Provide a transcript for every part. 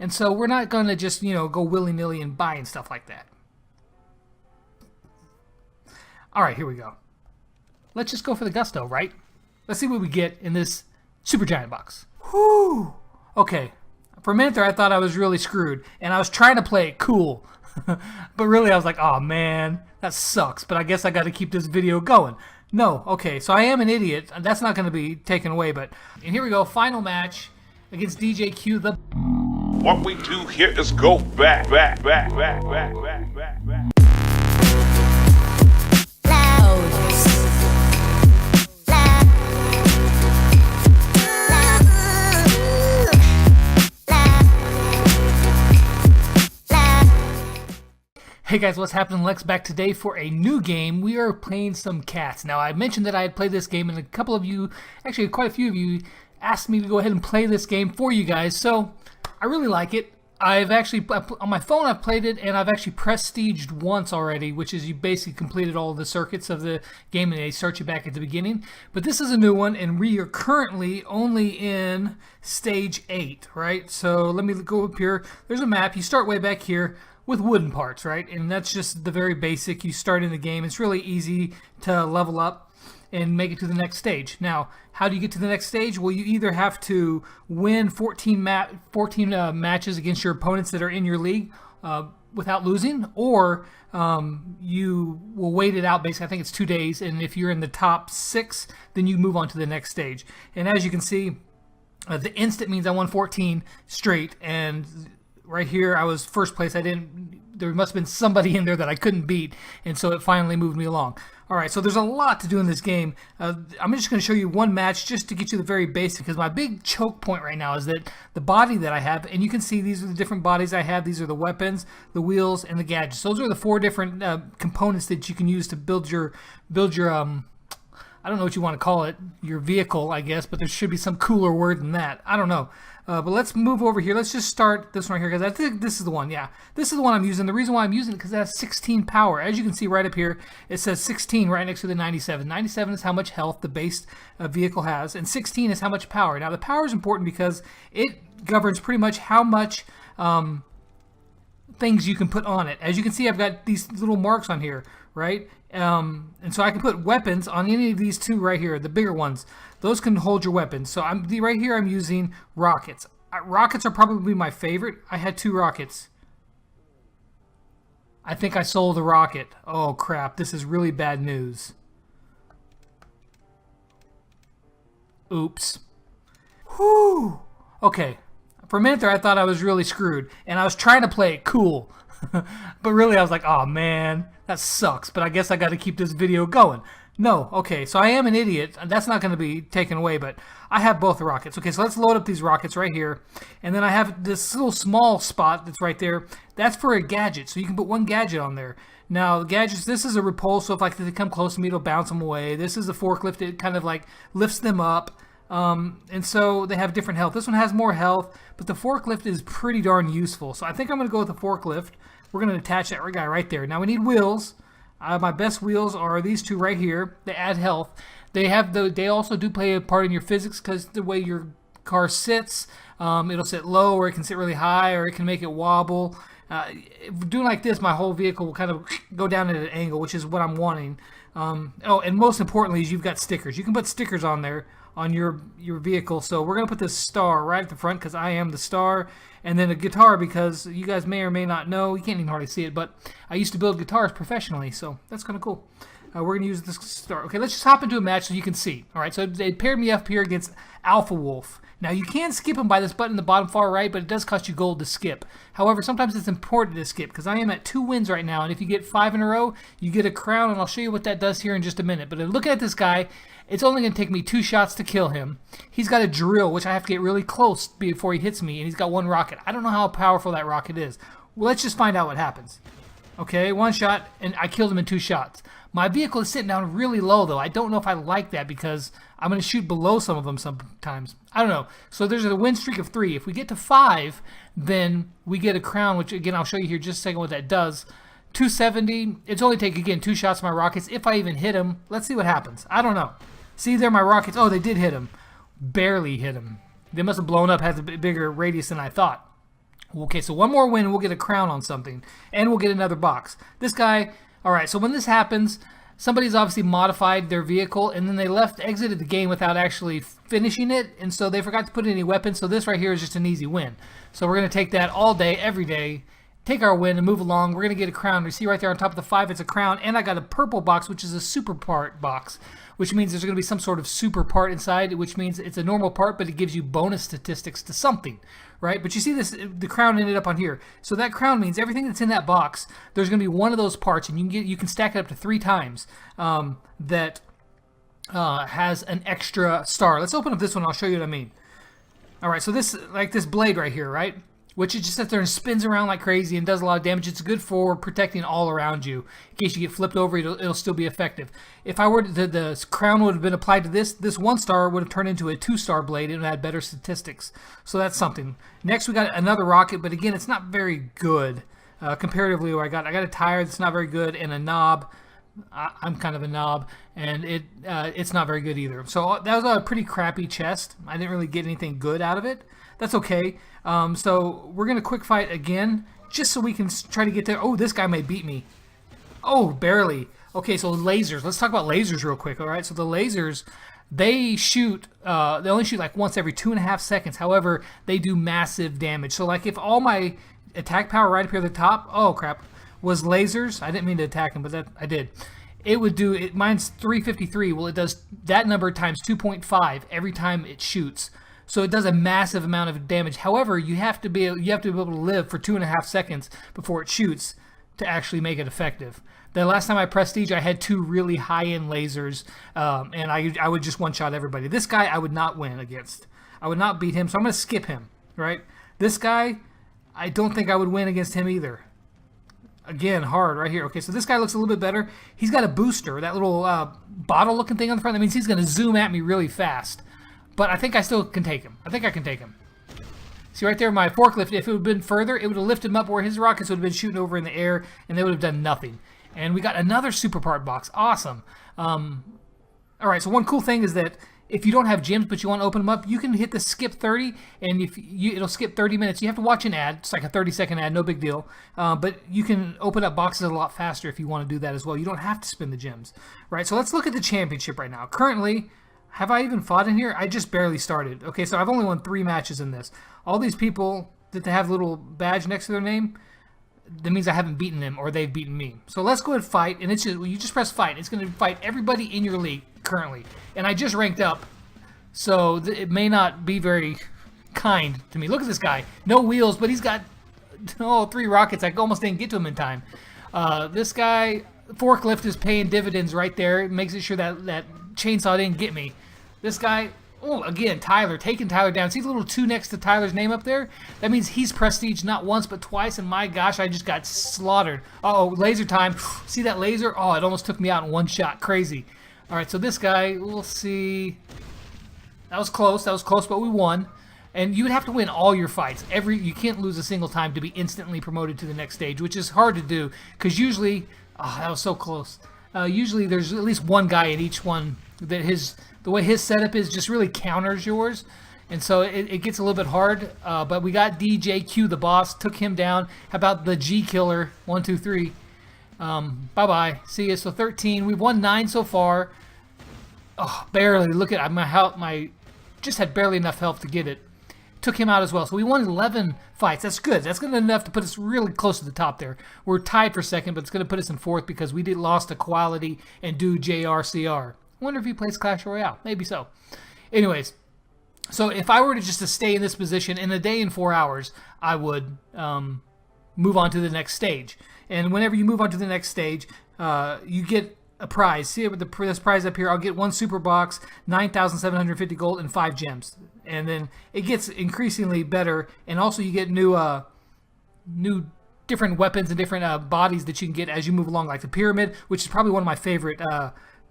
And so we're not going to just, go willy-nilly and buy and stuff like that. All right, here we go. Let's just go for the gusto, right? Let's see what we get in this super giant box. Whew. Okay. For a minute there, I thought I was really screwed, and I was trying to play it cool. But really, I was like, oh man, that sucks. But I guess I got to keep this video going. No, okay, so I am an idiot. That's not going to be taken away, but... And here we go, final match against DJ Q, the... What we do here is go back. Hey guys, what's happening? Lex back today for a new game. We are playing some C.A.T.S. Now, I mentioned that I had played this game, and a couple of you, actually quite a few of you, asked me to go ahead and play this game for you guys, so I really like it. I've actually, on my phone, I've played it, and I've actually prestiged once already, which is you basically completed all of the circuits of the game, and they start you back at the beginning. But this is a new one, and we are currently only in stage 8, right? So let me go up here. There's a map. You start way back here with wooden parts, right? And that's just the very basic. You start in the game. It's really easy to level up and make it to the next stage. Now, how do you get to the next stage? Well, you either have to win 14 matches against your opponents that are in your league without losing, or you will wait it out. Basically, I think it's 2 days, and if you're in the top 6, then you move on to the next stage. And as you can see, the instant means I won 14 straight, and right here I was first place. There must have been somebody in there that I couldn't beat, and so it finally moved me along. Alright, so there's a lot to do in this game. I'm just going to show you one match just to get you the very basic, because my big choke point right now is that the body that I have, and you can see these are the different bodies I have. These are the weapons, the wheels, and the gadgets. Those are the 4 different components that you can use to build your I don't know what you want to call it, your vehicle, I guess, but there should be some cooler word than that. I don't know. But let's move over here. Let's just start this one right here, because I think this is the one. Yeah, this is the one I'm using. The reason why I'm using it is because it has 16 power. As you can see right up here, it says 16 right next to the 97. 97 is how much health the base vehicle has, and 16 is how much power. Now, the power is important because it governs pretty much how much things you can put on it. As you can see, I've got these little marks on here, right? And so I can put weapons on any of these 2 right here, the bigger ones. Those can hold your weapons. So right here I'm using rockets. Rockets are probably my favorite. I had 2 rockets. I think I sold a rocket. Oh crap, this is really bad news. Oops. Whew. Okay. For a minute there, I thought I was really screwed, and I was trying to play it cool. But really, I was like, oh man, that sucks. But I guess I got to keep this video going. No, okay, so I am an idiot. That's not going to be taken away, but I have both the rockets. Okay, so let's load up these rockets right here. And then I have this little small spot that's right there. That's for a gadget, so you can put 1 gadget on there. Now, the gadgets, this is a repulse, so if they come close to me, it'll bounce them away. This is a forklift. It kind of like lifts them up. And so they have different health. This one has more health, but the forklift is pretty darn useful. So I think I'm going to go with the forklift. We're going to attach that guy right there. Now we need wheels. My best wheels are these 2 right here. They add health. They also do play a part in your physics, because the way your car sits, it'll sit low, or it can sit really high, or it can make it wobble. Doing like this, my whole vehicle will kind of go down at an angle, which is what I'm wanting. And most importantly is you've got stickers. You can put stickers on there on your vehicle. So we're going to put this star right at the front, because I am the star. And then a guitar, because you guys may or may not know, you can't even hardly see it, but I used to build guitars professionally, so that's kind of cool. We're going to use this star. Okay, let's just hop into a match so you can see. All right, so they paired me up here against Alpha Wolf. Now, you can skip them by this button in the bottom far right, but it does cost you gold to skip. However, sometimes it's important to skip, because I am at 2 wins right now, and if you get 5 in a row, you get a crown, and I'll show you what that does here in just a minute. But looking at this guy, it's only going to take me 2 shots to kill him. He's got a drill, which I have to get really close before he hits me, and he's got 1 rocket. I don't know how powerful that rocket is. Well, let's just find out what happens. Okay, 1 shot, and I killed him in 2 shots. My vehicle is sitting down really low, though. I don't know if I like that, because I'm going to shoot below some of them sometimes. I don't know. So there's a win streak of 3. If we get to 5, then we get a crown, which, again, I'll show you here just a second what that does. 270. It's only take, again, 2 shots of my rockets. If I even hit him, let's see what happens. I don't know. See, there my rockets. Oh, they did hit him. Barely hit him. They must have blown up, has a bigger radius than I thought. Okay, so one more win, we'll get a crown on something, and we'll get another box. This guy, all right, so when this happens, somebody's obviously modified their vehicle, and then they exited the game without actually finishing it, and so they forgot to put in any weapons, so this right here is just an easy win. So we're going to take that all day, every day, take our win and move along. We're going to get a crown. You see right there on top of the 5, it's a crown, and I got a purple box, which is a super part box, which means there's going to be some sort of super part inside, which means it's a normal part, but it gives you bonus statistics to something, right? But you see this, the crown ended up on here. So that crown means everything that's in that box, there's going to be one of those parts, and you can stack it up to 3 times that has an extra star. Let's open up this one. I'll show you what I mean. All right, so this, like this blade right here, right? Which it just sits there and spins around like crazy and does a lot of damage. It's good for protecting all around you. In case you get flipped over, it'll still be effective. If I were to, the crown would have been applied to this 1 star would have turned into a 2-star blade and it had better statistics. So that's something. Next we got another rocket, but again, it's not very good comparatively. What I got a tire that's not very good and a knob. I'm kind of a knob, and it's not very good either. So that was a pretty crappy chest. I didn't really get anything good out of it. That's okay. So we're going to quick fight again, just so we can try to get there. Oh, this guy may beat me. Oh, barely. Okay, so lasers. Let's talk about lasers real quick, all right? So the lasers, they only shoot like once every 2.5 seconds. However, they do massive damage. So like if all my attack power right up here at the top, oh crap, was lasers. I didn't mean to attack him, but I did. It would do it. Mine's 353. Well, it does that number times 2.5 every time it shoots. So it does a massive amount of damage. However, you have to be able to live for 2.5 seconds before it shoots to actually make it effective. The last time I prestige, I had 2 really high-end lasers, and I would just one-shot everybody. This guy I would not win against. I would not beat him, so I'm going to skip him. Right? This guy, I don't think I would win against him either. Again, hard right here. Okay, so this guy looks a little bit better. He's got a booster, that little bottle-looking thing on the front. That means he's going to zoom at me really fast. But I think I still can take him. I think I can take him. See right there, my forklift, if it would have been further, it would have lifted him up where his rockets would have been shooting over in the air, and they would have done nothing. And we got another super part box. Awesome. All right, so one cool thing is that if you don't have gems but you want to open them up, you can hit the skip 30, and it'll skip 30 minutes. You have to watch an ad. It's like a 30-second ad, no big deal. But you can open up boxes a lot faster if you want to do that as well. You don't have to spend the gems. Right, so let's look at the championship right now. Currently, have I even fought in here? I just barely started. Okay, so I've only won 3 matches in this. All these people that they have a little badge next to their name, that means I haven't beaten them or they've beaten me. So let's go ahead and fight, and it's just, you just press fight. It's going to fight everybody in your league currently. And I just ranked up, so it may not be very kind to me. Look at this guy. No wheels, but he's got 3 rockets. I almost didn't get to him in time. This guy, forklift is paying dividends right there. It makes it sure that chainsaw didn't get me. This guy, oh, again, Tyler, taking Tyler down. See the little 2 next to Tyler's name up there? That means he's prestige not once but twice, and my gosh, I just got slaughtered. Uh-oh, laser time. See that laser? Oh, it almost took me out in 1 shot. Crazy. All right, so this guy, we'll see. That was close, but we won. And you would have to win all your fights. You can't lose a single time to be instantly promoted to the next stage, which is hard to do, because usually, oh, that was so close. Usually there's at least one guy in each one that the way his setup is just really counters yours, and so it gets a little bit hard. But we got DJQ, the boss, took him down. How about the G Killer? 1, 2, 3. Bye-bye. See ya. So 13. We've won 9 so far. Oh, barely. Look at my health. Just had barely enough health to get it. Took him out as well. So we won 11 fights. That's good. That's good enough to put us really close to the top there. We're tied for second, but it's going to put us in 4th because we lost to Quality and Dude JRCR. I wonder if he plays Clash Royale. Maybe so. Anyways, so if I were to stay in this position in a day and 4 hours, I would move on to the next stage. And whenever you move on to the next stage, you get a prize. See with this prize up here, I'll get 1 super box, 9,750 gold, and 5 gems. And then it gets increasingly better, and also you get new different weapons and different bodies that you can get as you move along, like the pyramid, which is probably one of my favorite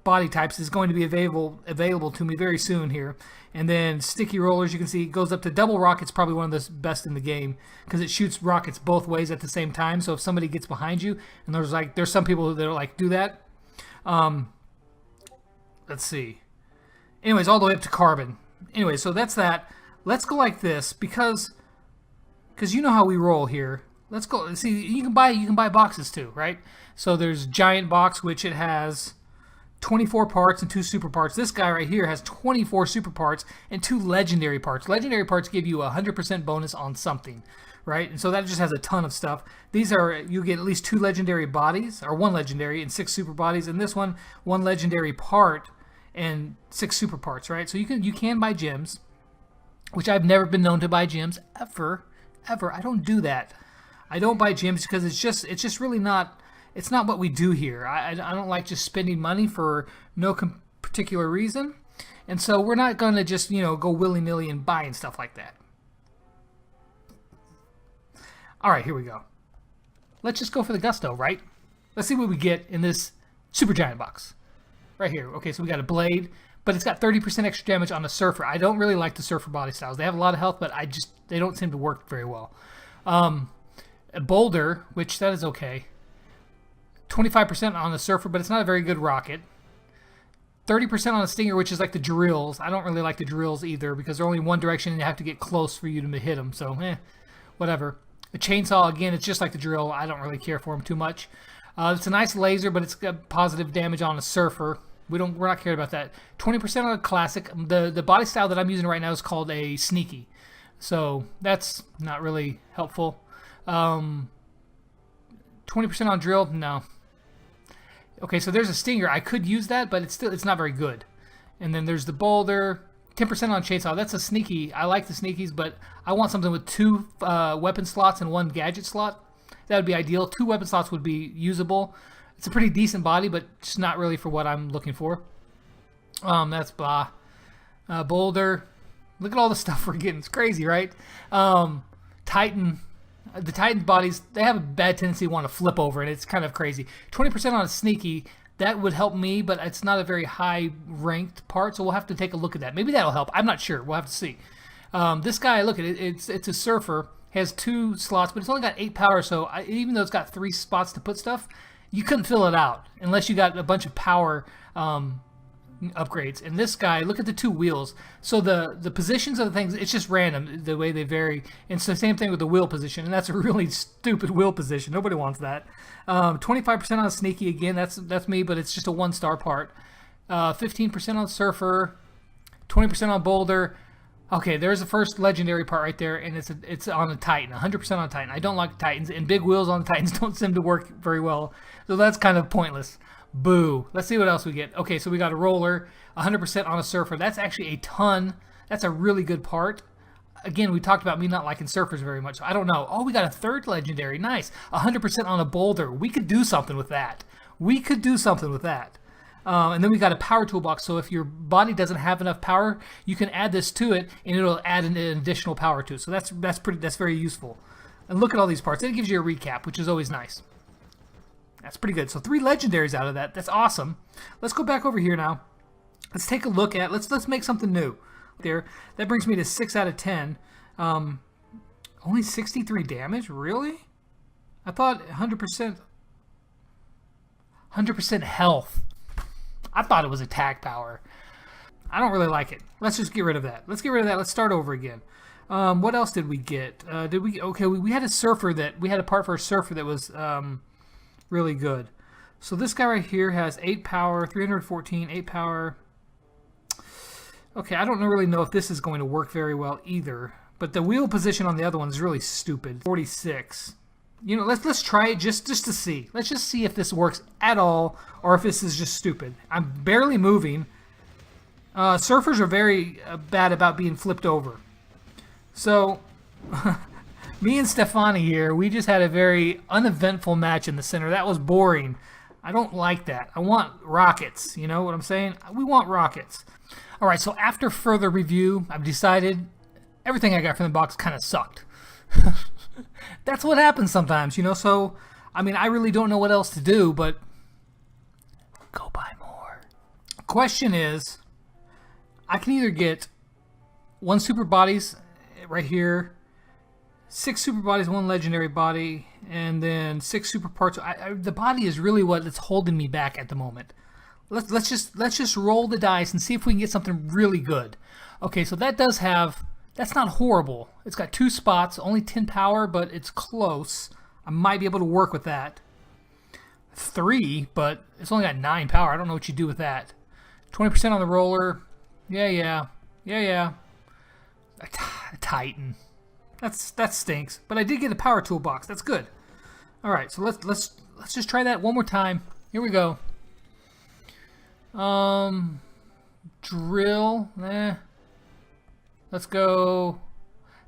body types, is going to be available to me very soon here. And then sticky rollers, you can see, goes up to double rockets, probably one of the best in the game, because it shoots rockets both ways at the same time. So if somebody gets behind you, and there's some people that are do that. Let's see. Anyways, all the way up to carbon. Anyway, so that's that. Let's go like this, because because you know how we roll here. Let's go. See, you can buy boxes too, right? So there's giant box, which it has 24 parts and 2 super parts. This guy right here has 24 super parts and 2 legendary parts. Legendary parts give you a 100% bonus on something, right? And so that just has a ton of stuff. These are, you get at least 2 legendary bodies, or 1 legendary and 6 super bodies. And this one legendary part and 6 super parts, right? So you can buy gems, which I've never been known to buy gems ever. I don't do that. I don't buy gems because it's just really not. It's not what we do here. I don't like just spending money for no particular reason. And so we're not going to just, go willy-nilly and buying stuff like that. All right, here we go. Let's just go for the gusto, right? Let's see what we get in this super giant box. Right here. Okay, so we got a blade, but it's got 30% extra damage on the surfer. I don't really like the surfer body styles. They have a lot of health, but they don't seem to work very well. A boulder, which that is okay. 25% on the surfer, but it's not a very good rocket. 30% on the stinger, which is like the drills. I don't really like the drills either because they're only one direction and you have to get close for you to hit them. So, whatever. The chainsaw, again, it's just like the drill. I don't really care for them too much. It's a nice laser, but it's got positive damage on a surfer. We're not cared about that. 20% on a classic. The body style that I'm using right now is called a sneaky. So that's not really helpful. 20% on drill, no. Okay, so there's a stinger. I could use that, but it's not very good. And then there's the boulder. 10% on chainsaw. That's a sneaky. I like the sneakies, but I want something with 2 weapon slots and 1 gadget slot. That would be ideal. 2 weapon slots would be usable. It's a pretty decent body, but just not really for what I'm looking for. That's blah. Boulder. Look at all the stuff we're getting. It's crazy, right? Titan. The Titan bodies, they have a bad tendency to want to flip over, and it's kind of crazy. 20% on a sneaky, that would help me, but it's not a very high-ranked part, so we'll have to take a look at that. Maybe that'll help. I'm not sure. We'll have to see. This guy, look at it. It's a surfer. Has 2 slots, but it's only got 8 power, so even though it's got 3 spots to put stuff, you couldn't fill it out unless you got a bunch of power upgrades. And this guy, look at the 2 wheels. So the positions of the things, it's just random the way they vary. And it's the same thing with the wheel position, and that's a really stupid wheel position. Nobody wants that. 25% on sneaky, again, that's me, but it's just a 1-star part. 15% on surfer, 20% on boulder. Okay, there's the first legendary part right there, and it's on a Titan, 100% on a Titan. I don't like Titans, and big wheels on the Titans don't seem to work very well, so that's kind of pointless. Boo. Let's see what else we get. Okay, so we got a roller, 100% on a surfer. That's actually a ton. That's a really good part. Again, we talked about me not liking surfers very much, so I don't know. Oh, we got a 3rd legendary. Nice. 100% on a boulder. We could do something with that. And then we got a power toolbox, so if your body doesn't have enough power, you can add this to it, and it'll add an additional power to it. So that's very useful. And look at all these parts. It gives you a recap, which is always nice. That's pretty good. So 3 legendaries out of that. That's awesome. Let's go back over here now. Let's take a look at. Let's make something new. There. That brings me to 6 out of 10. Only 63 damage. Really? I thought 100% health. I thought it was attack power. I don't really like it. Let's just get rid of that. Let's start over again. What else did we get? Okay, we had a surfer we had a part for a surfer that was really good. So this guy right here has 8 power, 314, 8 power. Okay, I don't really know if this is going to work very well either. But the wheel position on the other one is really stupid. 46. Let's try it just to see. Let's just see if this works at all or if this is just stupid. I'm barely moving. Surfers are very bad about being flipped over. So, me and Stefani here, we just had a very uneventful match in the center. That was boring. I don't like that. I want rockets. You know what I'm saying? We want rockets. All right, so after further review, I've decided everything I got from the box kind of sucked. That's what happens sometimes, so, I mean, I really don't know what else to do, but go buy more. Question is, I can either get 1 super bodies right here, 6 super bodies, 1 legendary body, and then 6 super parts. The body is really what's holding me back at the moment. Let's just roll the dice and see if we can get something really good. Okay, so that does have That's not horrible. It's got 2 spots, only 10 power, but it's close. I might be able to work with that. 3, but it's only got 9 power. I don't know what you do with that. 20% on the roller. Yeah. A Titan. That stinks. But I did get a power toolbox. That's good. All right, so let's just try that one more time. Here we go. Drill. Let's go.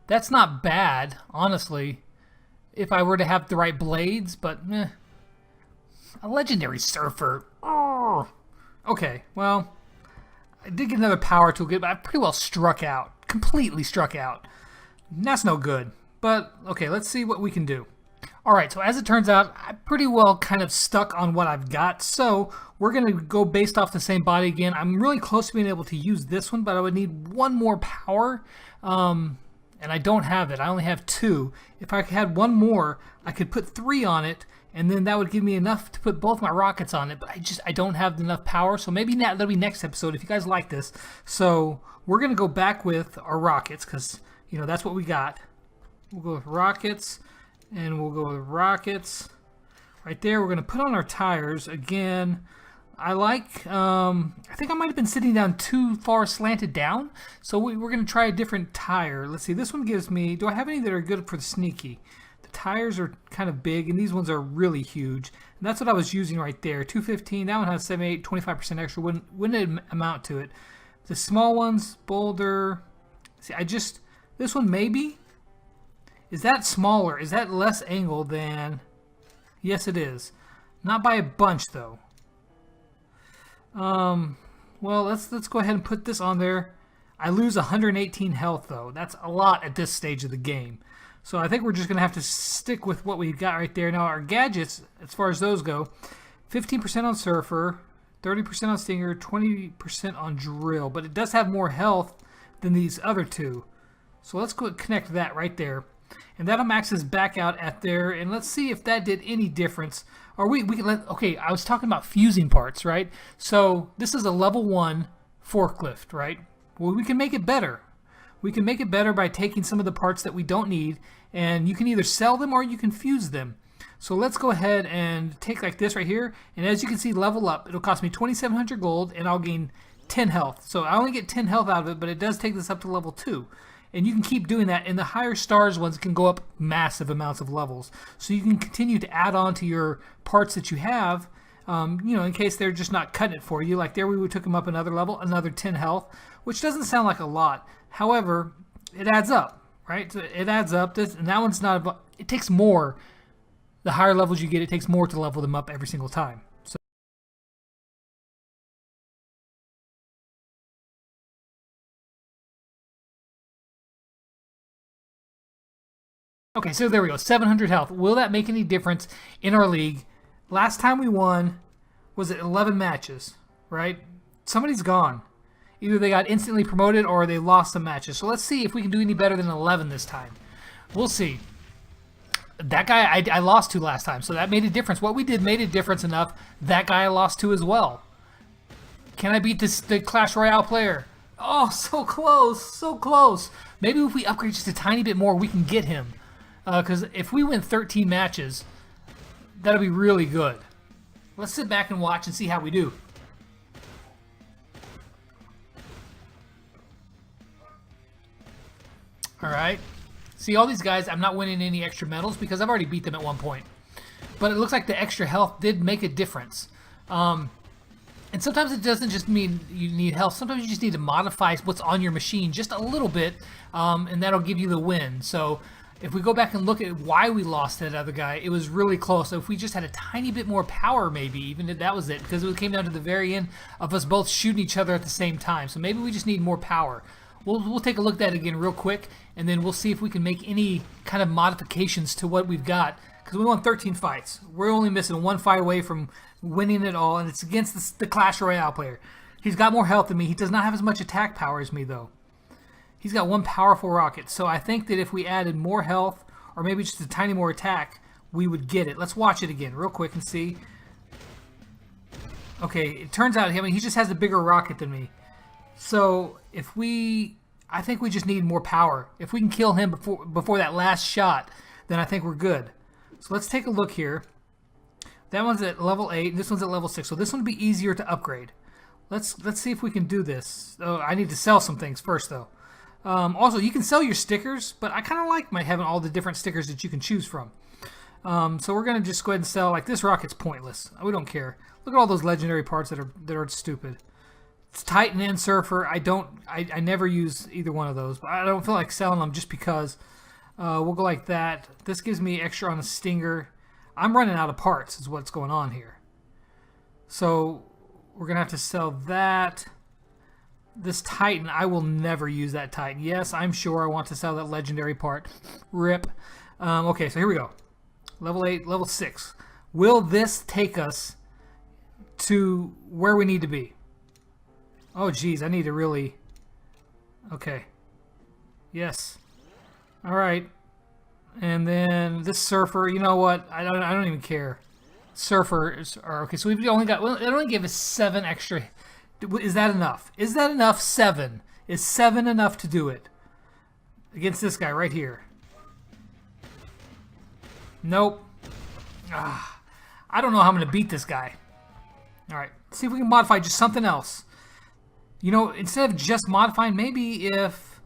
That's not bad, honestly, if I were to have the right blades, but a legendary surfer. Oh. Okay, well, I did get another power tool, but I pretty well struck out. Completely struck out. That's no good. But, okay, let's see what we can do. Alright, so as it turns out, I'm pretty well kind of stuck on what I've got, so we're going to go based off the same body again. I'm really close to being able to use this one, but I would need 1 more power, and I don't have it. I only have 2. If I had 1 more, I could put 3 on it, and then that would give me enough to put both my rockets on it, but I don't have enough power, so maybe that'll be next episode if you guys like this. So we're going to go back with our rockets, because, you know, that's what we got. We'll go with rockets. And we'll go with rockets. Right there, we're going to put on our tires. Again, I think I might have been sitting down too far slanted down. So we're going to try a different tire. Let's see, this one gives me, do I have any that are good for the sneaky? The tires are kind of big, and these ones are really huge. And that's what I was using right there. 215, that one has 78, 25% extra. Wouldn't amount to it. The small ones, Boulder. See, this one maybe. Is that smaller? Is that less angle than... Yes, it is. Not by a bunch, though. Well, let's go ahead and put this on there. I lose 118 health, though. That's a lot at this stage of the game. So I think we're just going to have to stick with what we've got right there. Now, our gadgets, as far as those go, 15% on Surfer, 30% on Stinger, 20% on Drill. But it does have more health than these other 2. So let's go connect that right there. And that'll max us back out at there, and let's see if that did any difference. Or we can let, okay, I was talking about fusing parts, right? So this is a level 1 forklift, right? Well, we can make it better. We can make it better by taking some of the parts that we don't need, and you can either sell them or you can fuse them. So let's go ahead and take like this right here, and as you can see, level up. It'll cost me 2,700 gold, and I'll gain 10 health. So I only get 10 health out of it, but it does take this up to level 2. And you can keep doing that, and the higher stars ones can go up massive amounts of levels. So you can continue to add on to your parts that you have, you know, in case they're just not cutting it for you. Like there we took them up another level, another 10 health, which doesn't sound like a lot. However, it adds up, right? So it adds up, and that one's not, it takes more. The higher levels you get, it takes more to level them up every single time. Okay, so there we go, 700 health. Will that make any difference in our league? Last time we won, was it 11 matches, right? Somebody's gone. Either they got instantly promoted or they lost some matches. So let's see if we can do any better than 11 this time. We'll see. That guy I lost to last time, so that made a difference. What we did made a difference enough. That guy I lost to as well. Can I beat the Clash Royale player? Oh, so close, so close. Maybe if we upgrade just a tiny bit more, we can get him. Because if we win 13 matches, that'll be really good. Let's sit back and watch and see how we do. Alright. See, all these guys, I'm not winning any extra medals because I've already beat them at one point. But it looks like the extra health did make a difference. And sometimes it doesn't just mean you need health. Sometimes you just need to modify what's on your machine just a little bit, and that'll give you the win. So if we go back and look at why we lost that other guy, it was really close. So if we just had a tiny bit more power, maybe, even if that was it, because it came down to the very end of us both shooting each other at the same time. So maybe we just need more power. We'll take a look at that again real quick, and then we'll see if we can make any kind of modifications to what we've got, because we won 13 fights. We're only missing one fight away from winning it all, and it's against the Clash Royale player. He's got more health than me. He does not have as much attack power as me, though. He's got one powerful rocket, so I think that if we added more health, or maybe just a tiny more attack, we would get it. Let's watch it again real quick and see. Okay, it turns out, I mean, he just has a bigger rocket than me. So if we, I think we just need more power. If we can kill him before that last shot, then I think we're good. So let's take a look here. That one's at level 8. This one's at level 6. So this one would be easier to upgrade. Let's see if we can do this. Oh, I need to sell some things first, though. Also, you can sell your stickers, but I kind of like having all the different stickers that you can choose from. So we're going to just go ahead and sell. Like, this rocket's pointless. We don't care. Look at all those legendary parts that are stupid. It's Titan and Surfer. I never use either one of those, but I don't feel like selling them just because. We'll go like that. This gives me extra on the Stinger. I'm running out of parts is what's going on here. So we're going to have to sell that. This Titan, I will never use that Titan. Yes, I'm sure I want to sell that legendary part. Rip. Okay, so here we go. Level 8, level 6. Will this take us to where we need to be? Oh, geez, I need to really... Okay. Yes. All right. And then this Surfer, you know what? I don't even care. Surfer is... Okay, so we've only got... Well, it only gave us 7 extra... Is that enough? Is that enough? 7. Is 7 enough to do it? Against this guy right here. Nope. I don't know how I'm going to beat this guy. Alright, see if we can modify just something else. You know, instead of just modifying, maybe if...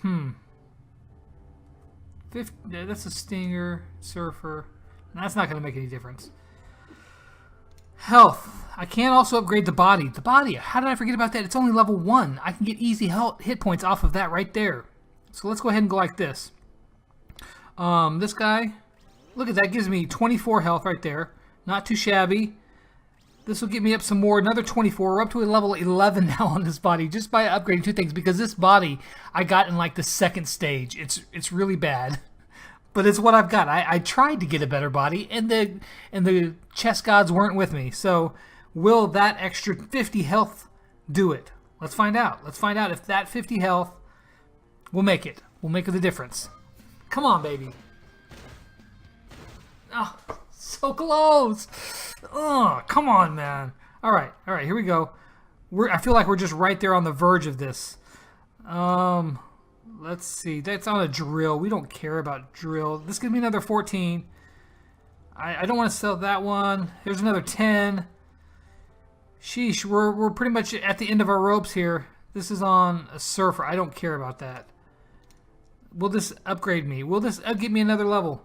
50, that's a Stinger, Surfer. That's not going to make any difference. Health. I can also upgrade the body. The body, how did I forget about that? It's only level 1. I can get easy hit points off of that right there. So let's go ahead and go like this. This guy, look at that, gives me 24 health right there. Not too shabby. This will get me up some more, another 24. We're up to a level 11 now on this body just by upgrading 2 things, because this body I got in like the 2nd stage. It's really bad. But it's what I've got. I tried to get a better body, and the chess gods weren't with me. So will that extra 50 health do it? Let's find out. Let's find out if that 50 health will make it. Will make the difference. Come on, baby. Oh, so close. Oh, come on, man. All right, here we go. I feel like we're just right there on the verge of this. Let's see. That's on a drill. We don't care about drill. This gives me another 14. I don't want to sell that one. Here's another 10. Sheesh, we're pretty much at the end of our ropes here. This is on a Surfer. I don't care about that. Will this upgrade me? Will this get me another level?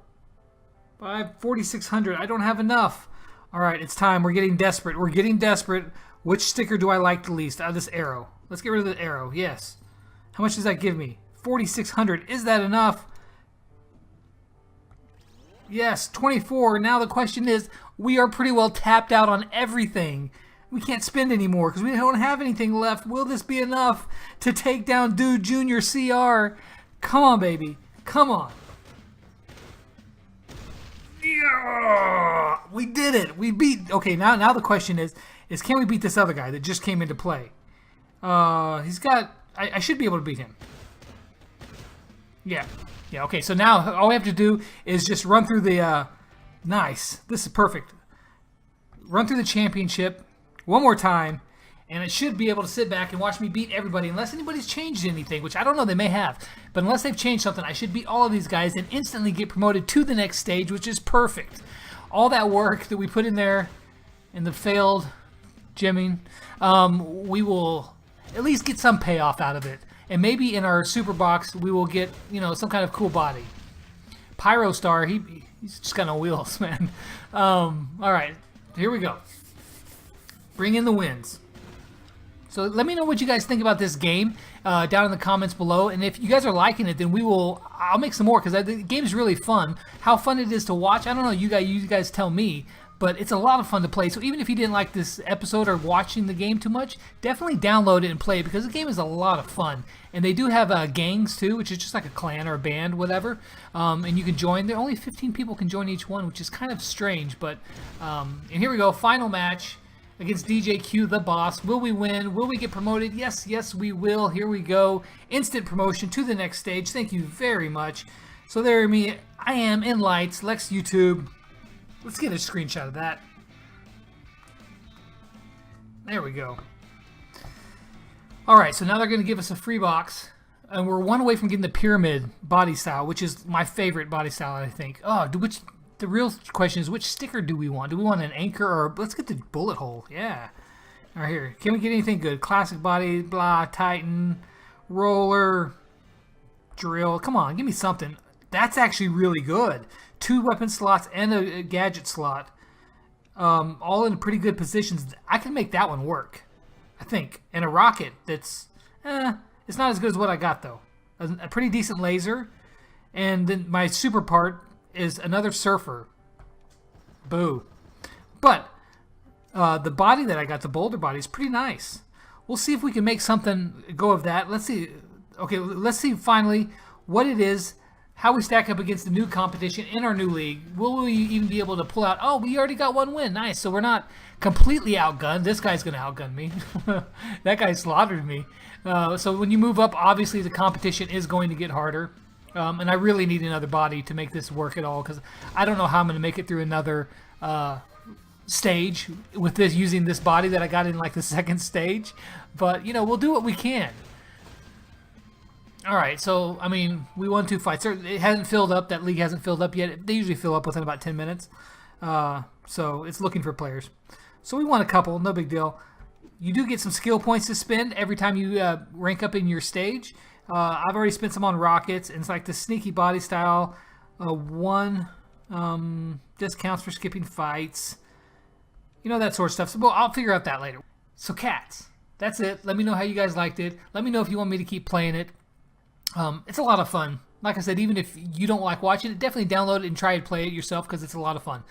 4,600. I don't have enough. All right, it's time. We're getting desperate. We're getting desperate. Which sticker do I like the least? This arrow. Let's get rid of the arrow. Yes. How much does that give me? 4,600. Is that enough? Yes, 24. Now the question is, we are pretty well tapped out on everything. We can't spend anymore because we don't have anything left. Will this be enough to take down Dude Jr. CR? Come on, baby. Come on. Yeah, we did it. We beat... Okay, now the question is can we beat this other guy that just came into play? He's got... I should be able to beat him. Yeah, okay, so now all we have to do is just run through the... Nice. This is perfect. Run through the championship one more time, and it should be able to sit back and watch me beat everybody, unless anybody's changed anything, which I don't know, they may have. But unless they've changed something, I should beat all of these guys and instantly get promoted to the next stage, which is perfect. All that work that we put in there in the failed gymming, we will at least get some payoff out of it. And maybe in our super box, we will get, some kind of cool body. Pyro Star, he's just got no wheels, man. All right, here we go. Bring in the wins. So let me know what you guys think about this game down in the comments below. And if you guys are liking it, then I'll make some more, because the game's really fun. How fun it is to watch, I don't know, you guys tell me. But it's a lot of fun to play. So even if you didn't like this episode or watching the game too much, definitely download it and play it, because the game is a lot of fun. And they do have gangs too, which is just like a clan or a band, whatever. And you can join. There only 15 people can join each one, which is kind of strange. But and here we go, final match against DJ Q, the boss. Will we win? Will we get promoted? Yes, we will. Here we go. Instant promotion to the next stage. Thank you very much. So there me. I am in lights. Lex YouTube. Let's get a screenshot of that. There we go. All right, so now they're going to give us a free box, and we're one away from getting the pyramid body style, which is my favorite body style, I think. The real question is, which sticker do we want? Do we want an anchor, or let's get the bullet hole? Yeah. All right, here. Can we get anything good? Classic body, blah, Titan, roller, drill. Come on, give me something. That's actually really good. 2 weapon slots and a gadget slot, all in pretty good positions. I can make that one work, I think. And a rocket that's, it's not as good as what I got, though. A pretty decent laser. And then my super part is another surfer. Boo. But the body that I got, the boulder body, is pretty nice. We'll see if we can make something go of that. Let's see. Okay, let's see finally what it is, how we stack up against the new competition in our new league. Will we even be able to pull out? Oh, we already got 1 win. Nice. So we're not completely outgunned. This guy's going to outgun me. That guy slaughtered me. So when you move up, obviously the competition is going to get harder. And I really need another body to make this work at all, because I don't know how I'm going to make it through another stage with this, using this body that I got in like the 2nd stage. But, you know, we'll do what we can. All right, so, I mean, we won 2 fights. It hasn't filled up. That league hasn't filled up yet. They usually fill up within about 10 minutes. So it's looking for players. So we won a couple. No big deal. You do get some skill points to spend every time you rank up in your stage. I've already spent some on rockets, and it's like the sneaky body style. 1 discounts for skipping fights. You know, that sort of stuff. So I'll figure out that later. So C.A.T.S. That's it. Let me know how you guys liked it. Let me know if you want me to keep playing it. It's a lot of fun. Like I said, even if you don't like watching it, definitely download it and try to play it yourself, because it's a lot of fun.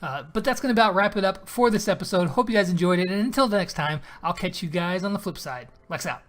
But that's going to about wrap it up for this episode. Hope you guys enjoyed it. And until the next time, I'll catch you guys on the flip side. Lex out.